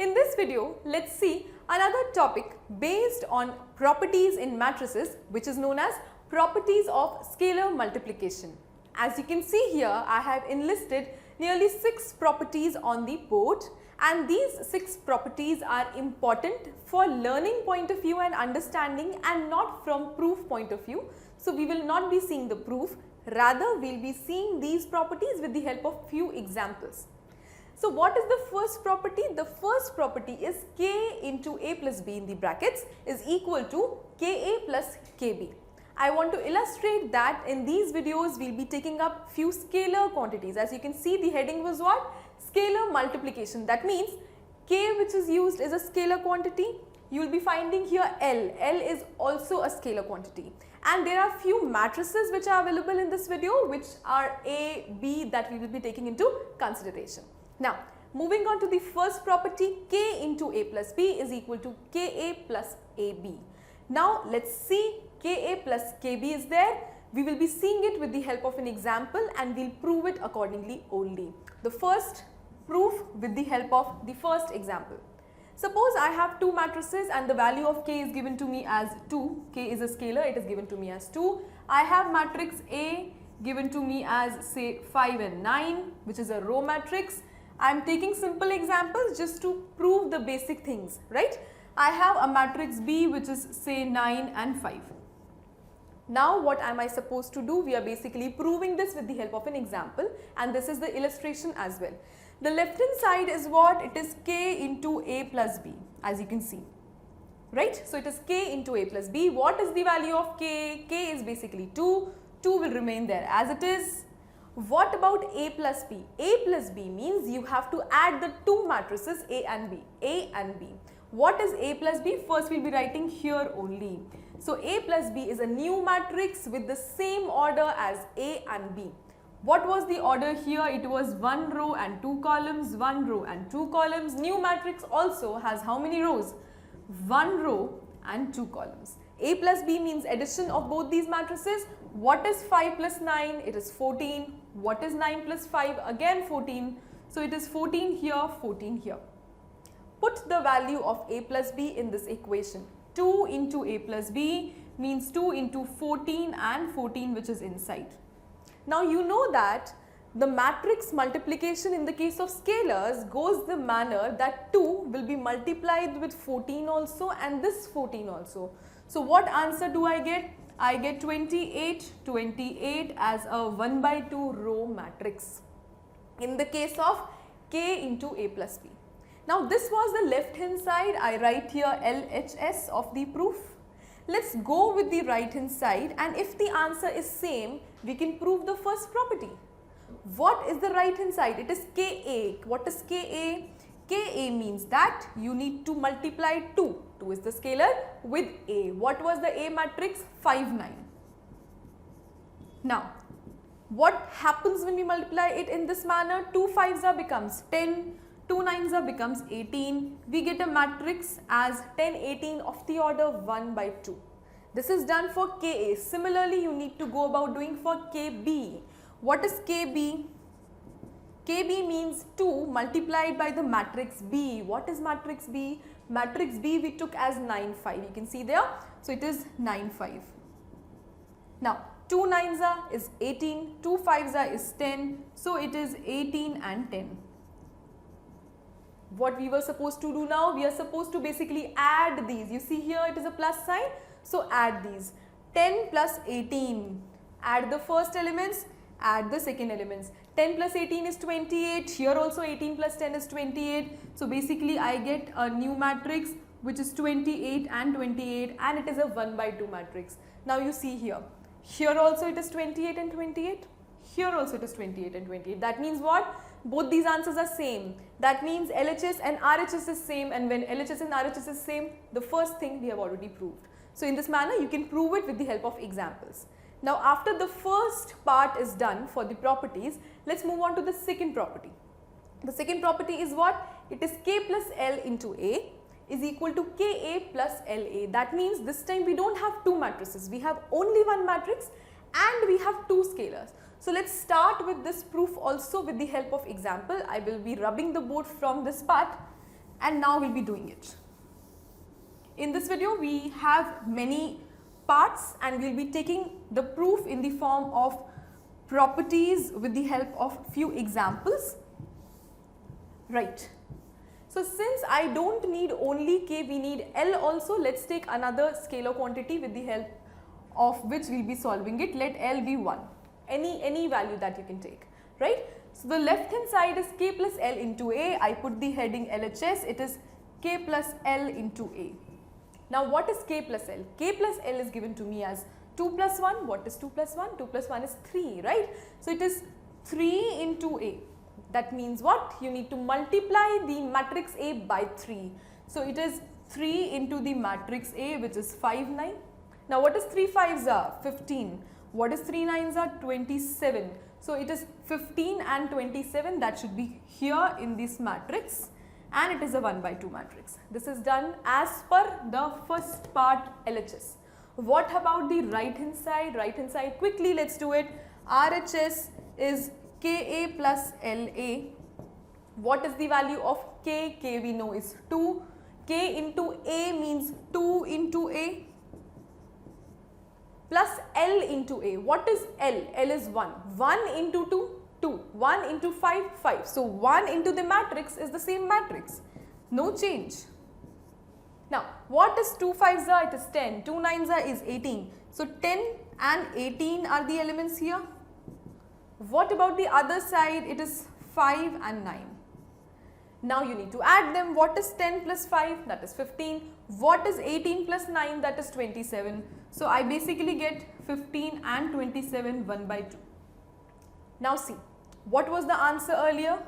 In this video, let's see another topic based on properties in matrices, which is known as properties of scalar multiplication. As you can see here, I have enlisted nearly 6 properties on the board, and these 6 properties are important for learning point of view and understanding and not from proof point of view. So, we will not be seeing the proof, rather we will be seeing these properties with the help of few examples. So, what is the first property? The first property is k into a plus b in the brackets is equal to ka plus kb. I want to illustrate that in these videos we will be taking up few scalar quantities. As you can see, the heading was what? Scalar multiplication. That means k, which is used, is a scalar quantity. You will be finding here L. L is also a scalar quantity. And there are few matrices which are available in this video, which are A, B, that we will be taking into consideration. Now, moving on to the first property, k into a plus b is equal to ka plus ab. Now, let's see, ka plus kb is there. We will be seeing it with the help of an example and we will prove it accordingly only. The first proof with the help of the first example. Suppose I have two matrices and the value of k is given to me as 2. K is a scalar, it is given to me as 2. I have matrix A given to me as say 5 and 9, which is a row matrix. I am taking simple examples just to prove the basic things, right? I have a matrix B which is say 9 and 5. Now what am I supposed to do? We are basically proving this with the help of an example, and this is the illustration as well. The left hand side is what? It is k into a plus b, as you can see, right? So it is k into a plus b. What is the value of k? K is basically 2. 2 will remain there as it is. What about a plus b? A plus b means you have to add the two matrices A and B. A and B. What is a plus b? First we will be writing here only. So a plus b is a new matrix with the same order as A and B. What was the order here? It was 1 row and 2 columns, 1 row and 2 columns. New matrix also has how many rows? 1 row and 2 columns. A plus b means addition of both these matrices. What is 5 plus 9? It is 14. What is 9 plus 5? Again 14. So it is 14 here, 14 here. Put the value of a plus b in this equation. 2 into a plus b means 2 into 14 and 14, which is inside. Now you know that the matrix multiplication in the case of scalars goes the manner that 2 will be multiplied with 14 also and this 14 also. So what answer do I get? I get 28, 28 as a 1 by 2 row matrix in the case of k into a plus b. Now this was the left hand side. I write here LHS of the proof. Let's go with the right hand side, and if the answer is same, we can prove the first property. What is the right hand side? It is Ka. What is Ka? Ka means that you need to multiply 2. 2 is the scalar with A. What was the A matrix? 5, 9. Now, what happens when we multiply it in this manner? 2 5s becomes 10. 2 9s becomes 18. We get a matrix as 10, 18 of the order 1 by 2. This is done for Ka. Similarly, you need to go about doing for Kb. What is Kb? Kb means 2 multiplied by the matrix B. What is matrix B? Matrix B we took as 9, 5. You can see there. So it is 9, 5. Now 2 9s is 18. 2 5s is 10. So it is 18 and 10. What we were supposed to do now? We are supposed to basically add these. You see here it is a plus sign. So add these. 10 plus 18. Add the first elements. Add the second elements. 10 plus 18 is 28. Here also 18 plus 10 is 28. So basically I get a new matrix which is 28 and 28, and it is a 1 by 2 matrix. Now you see here. Here also it is 28 and 28. Here also it is 28 and 28. That means what? Both these answers are same. That means LHS and RHS is same, and when LHS and RHS is same, the first thing we have already proved. So in this manner you can prove it with the help of examples. Now after the first part is done for the properties, let's move on to the second property. The second property is what? It is k plus L into A is equal to Ka plus La. That means this time we don't have two matrices, we have only one matrix and we have two scalars. So let's start with this proof also with the help of example. I will be rubbing the board from this part and now we'll be doing it. In this video, we have many parts and we'll be taking the proof in the form of properties with the help of few examples. Right. So since I don't need only k, we need L also. Let's take another scalar quantity with the help of which we'll be solving it. Let L be 1, any value that you can take, right? So the left hand side is k plus L into A. I put the heading LHS, it is k plus L into A. Now what is k plus L? K plus L is given to me as 2 plus 1. What is 2 plus 1? 2 plus 1 is 3, right? So it is 3 into A. That means what? You need to multiply the matrix A by 3. So it is 3 into the matrix A, which is 5, 9. Now what is 3 5s are? 15. What is 3 9s are? 27. So it is 15 and 27 that should be here in this matrix, and it is a 1 by 2 matrix. This is done as per the first part LHS. What about the right hand side? Right hand side, quickly let's do it. RHS is Ka plus La. What is the value of K? K we know is 2. K into A means 2 into A plus L into A. What is L? L is 1. 1 into 2, 2. 1 into 5, 5. So 1 into the matrix is the same matrix. No change. Now what is 2 5s are? It is 10. 2 9s are is 18. So 10 and 18 are the elements here. What about the other side? It is 5 and 9. Now you need to add them. What is 10 plus 5? That is 15. What is 18 plus 9? That is 27. So I basically get 15 and 27 1 by 2. Now see, what was the answer earlier?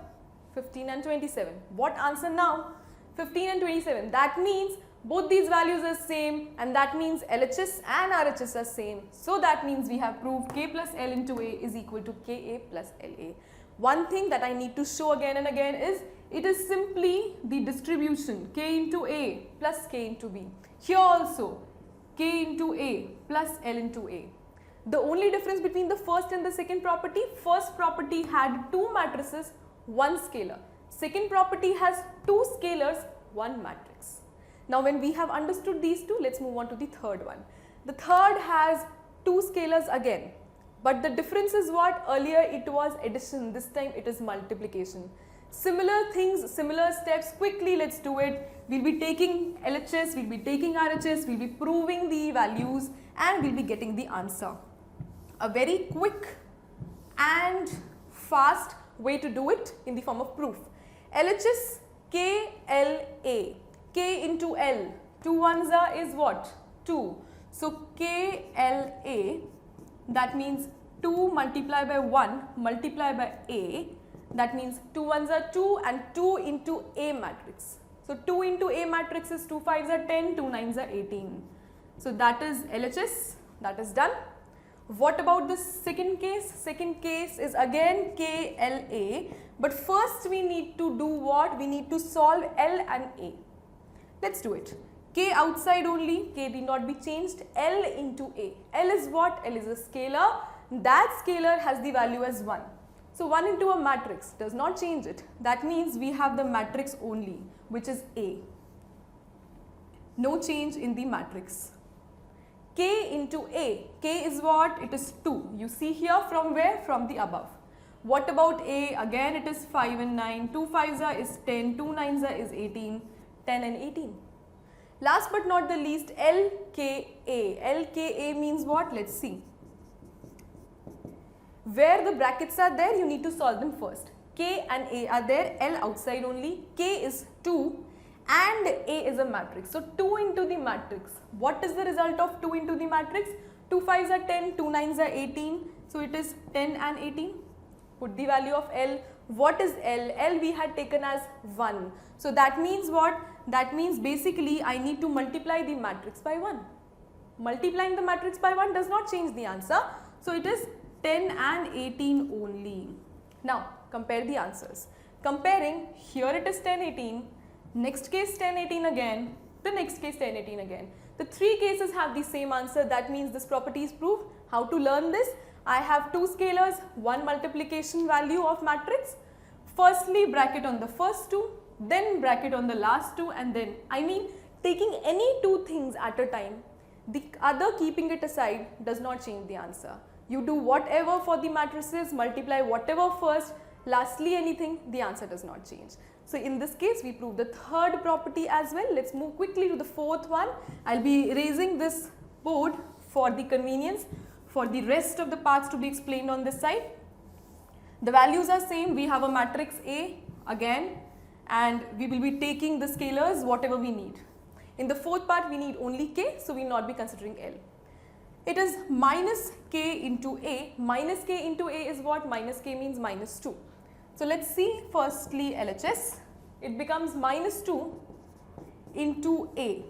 15 and 27. What answer now? 15 and 27. That means both these values are same, and that means LHS and RHS are same. So that means we have proved K plus L into A is equal to Ka plus La. One thing that I need to show again and again is it is simply the distribution K into A plus K into B. Here also K into A plus L into A. The only difference between the first and the second property, first property had 2 matrices, 1 scalar. Second property has 2 scalars, 1 matrix. Now when we have understood these two, let's move on to the third one. The third has 2 scalars again, but the difference is what? Earlier it was addition, this time it is multiplication. Similar things, similar steps, quickly let's do it. We'll be taking LHS, we'll be taking RHS, we'll be proving the values, and we'll be getting the answer. A very quick and fast way to do it in the form of proof. LHS KLA. K into L, 2 1s are is what? 2. So KLA, that means 2 multiplied by 1 multiplied by A, that means 2 1s are 2 and 2 into A matrix. So 2 into A matrix is 2 5s are 10, 2 9s are 18. So that is LHS, that is done. What about the second case? Second case is again KLA, but first we need to do what? We need to solve L and A. Let's do it. K outside only, K need not be changed, L into A. L is what? L is a scalar. That scalar has the value as 1. So 1 into a matrix does not change it. That means we have the matrix only, which is A. No change in the matrix. K into A. K is what? It is 2. You see here from where? From the above. What about A? Again it is 5 and 9. 2 5s are is 10. 2 9s are is 18. 10 and 18. Last but not the least, LKA. LKA means what? Let's see. Where the brackets are there, you need to solve them first. K and A are there, L outside only. K is 2 and A is a matrix. So 2 into the matrix. What is the result of 2 into the matrix? 2 5s are 10, 2 9s are 18. So it is 10 and 18. Put the value of L. What is L? L we had taken as 1. So that means what? That means basically I need to multiply the matrix by 1. Multiplying the matrix by 1 does not change the answer. So it is 10 and 18 only. Now compare the answers. Comparing, here it is 10, 18. Next case 10, 18 again. The next case 10, 18 again. The 3 cases have the same answer. That means this property is proved. How to learn this? I have 2 scalars, 1 multiplication value of matrix. Firstly, bracket on the first 2, then bracket on the last two, and then, I mean, taking any two things at a time, the other keeping it aside does not change the answer. You do whatever for the matrices, multiply whatever first, lastly anything, the answer does not change. So in this case, we prove the third property as well. Let's move quickly to the fourth one. I'll be erasing this board for the convenience, for the rest of the parts to be explained on this side. The values are same. We have a matrix A again, and we will be taking the scalars whatever we need. In the fourth part, we need only K, so we will not be considering L. It is minus K into A. Minus K into A is what? Minus K means minus 2. So let's see firstly LHS. It becomes minus 2 into A.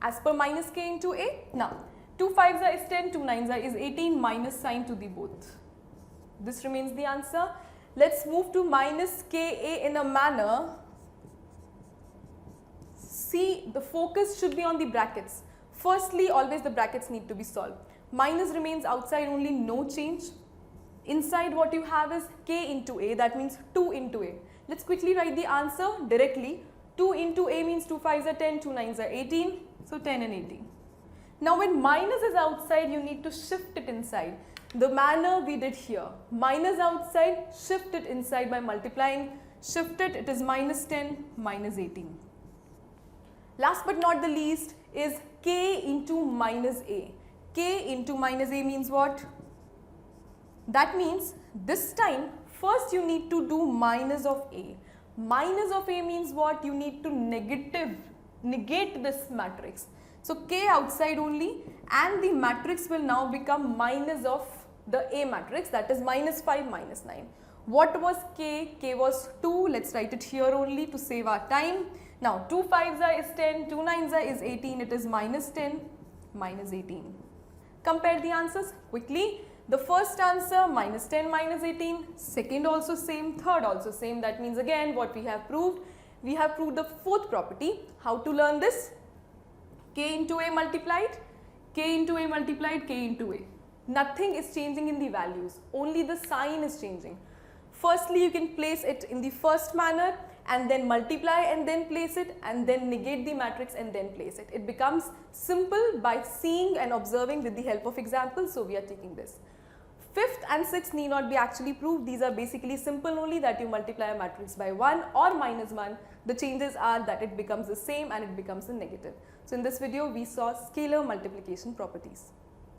As per minus K into A. Now, 2 5s are is 10, 2 9s are is 18, minus sign to the both. This remains the answer. Let's move to minus Ka in a manner. See, the focus should be on the brackets. Firstly, always the brackets need to be solved. Minus remains outside only, no change. Inside what you have is K into A, that means 2 into A. Let's quickly write the answer directly. 2 into A means 2 5s are 10, 2 9s are 18, so 10 and 18. Now when minus is outside, you need to shift it inside. The manner we did here, minus outside, shift it inside by multiplying, shift it, it is minus 10, minus 18. Last but not the least is K into minus A. K into minus A means what? That means this time, first you need to do minus of A. Minus of A means what? You need to negate this matrix. So K outside only, and the matrix will now become minus of the A matrix, that is minus 5, minus 9. What was K? K was 2. Let's write it here only to save our time. Now 2 5s are is 10, 2 9s are is 18, it is minus 10, minus 18. Compare the answers quickly. The first answer minus 10, minus 18, second also same, third also same. That means again what we have proved the fourth property. How to learn this? K into A multiplied, K into A multiplied, K into A. Nothing is changing in the values, only the sign is changing. Firstly, you can place it in the first manner and then multiply and then place it and then negate the matrix and then place it. It becomes simple by seeing and observing with the help of examples, so we are taking this. Fifth and sixth need not be actually proved. These are basically simple only, that you multiply a matrix by 1 or minus 1. The changes are that it becomes the same and it becomes a negative. So in this video, we saw scalar multiplication properties.